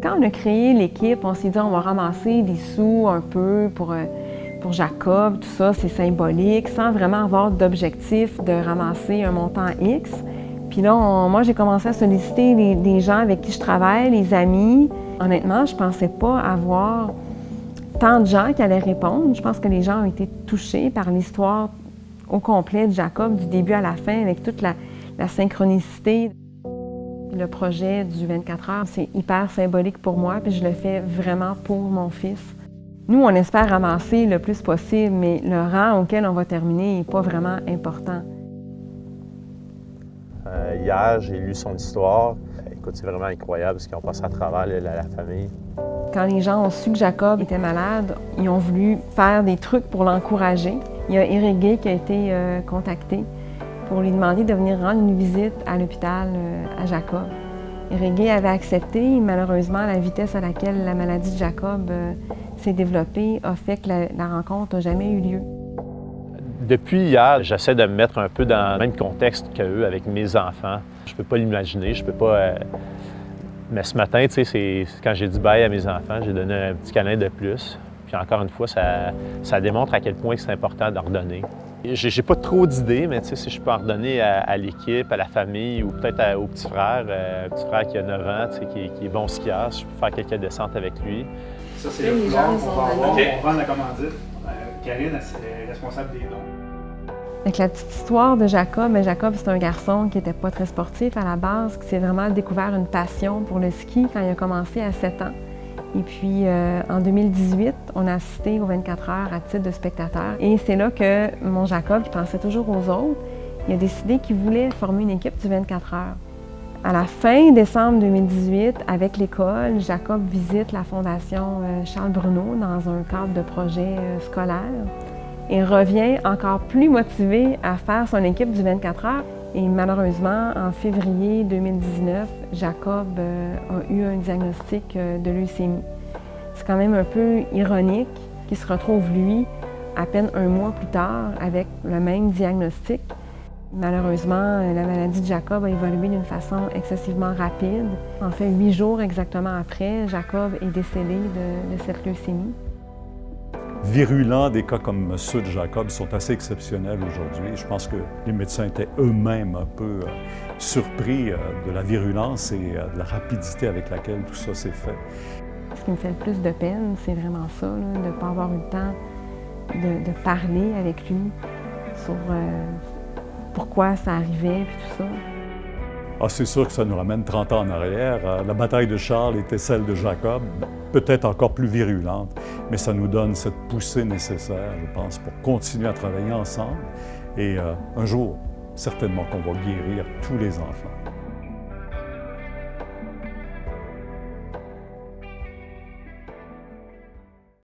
Quand on a créé l'équipe, on s'est dit on va ramasser des sous un peu pour Jacob, tout ça, c'est symbolique, sans vraiment avoir d'objectif de ramasser un montant X. Puis là, moi, j'ai commencé à solliciter des gens avec qui je travaille, les amis. Honnêtement, je ne pensais pas avoir tant de gens qui allaient répondre. Je pense que les gens ont été touchés par l'histoire au complet de Jacob, du début à la fin, avec toute la synchronicité. Le projet du 24 heures, c'est hyper symbolique pour moi, puis je le fais vraiment pour mon fils. Nous, on espère ramasser le plus possible, mais le rang auquel on va terminer n'est pas vraiment important. Hier, j'ai lu son histoire. Écoute, c'est vraiment incroyable ce qu'ils ont passé à travers la famille. Quand les gens ont su que Jacob était malade, ils ont voulu faire des trucs pour l'encourager. Il y a Éric Gay qui a été contacté pour lui demander de venir rendre une visite à l'hôpital à Jacob. Éric Gay avait accepté. Malheureusement, la vitesse à laquelle la maladie de Jacob s'est développée a fait que la rencontre n'a jamais eu lieu. Depuis hier, j'essaie de me mettre un peu dans le même contexte qu'eux avec mes enfants. Je ne peux pas l'imaginer, je peux pas... Mais ce matin, tu sais, c'est quand j'ai dit bye à mes enfants, j'ai donné un petit câlin de plus. Puis encore une fois, ça démontre à quel point c'est important d'en redonner. J'ai pas trop d'idées, mais tu sais, si je peux en redonner à l'équipe, à la famille ou peut-être au petit frère qui a 9 ans, tu sais, qui est bon skieur, si je peux faire quelques descentes avec lui. Ça, c'est le plan qu'on va avoir. On prend la commandite. Karine, elle est responsable des dons. Avec la petite histoire de Jacob, Jacob, c'est un garçon qui n'était pas très sportif à la base, qui s'est vraiment découvert une passion pour le ski quand il a commencé à 7 ans. Et puis, en 2018, on a assisté aux 24 heures à titre de spectateur. Et c'est là que mon Jacob, qui pensait toujours aux autres, il a décidé qu'il voulait former une équipe du 24 heures. À la fin décembre 2018, avec l'école, Jacob visite la Fondation Charles Bruno dans un cadre de projet scolaire et revient encore plus motivé à faire son équipe du 24 heures. Et malheureusement, en février 2019, Jacob a eu un diagnostic de leucémie. C'est quand même un peu ironique qu'il se retrouve, lui, à peine un mois plus tard, avec le même diagnostic. Malheureusement, la maladie de Jacob a évolué d'une façon excessivement rapide. En fait, 8 jours exactement après, Jacob est décédé de cette leucémie. Virulents, des cas comme ceux de Jacob sont assez exceptionnels aujourd'hui. Je pense que les médecins étaient eux-mêmes un peu surpris de la virulence et de la rapidité avec laquelle tout ça s'est fait. Ce qui me fait le plus de peine, c'est vraiment ça, là, de ne pas avoir eu le temps de parler avec lui sur pourquoi ça arrivait et tout ça. Ah, c'est sûr que ça nous ramène 30 ans en arrière. La bataille de Charles était celle de Jacob, peut-être encore plus virulente, mais ça nous donne cette poussée nécessaire, je pense, pour continuer à travailler ensemble. Et un jour, certainement qu'on va guérir tous les enfants.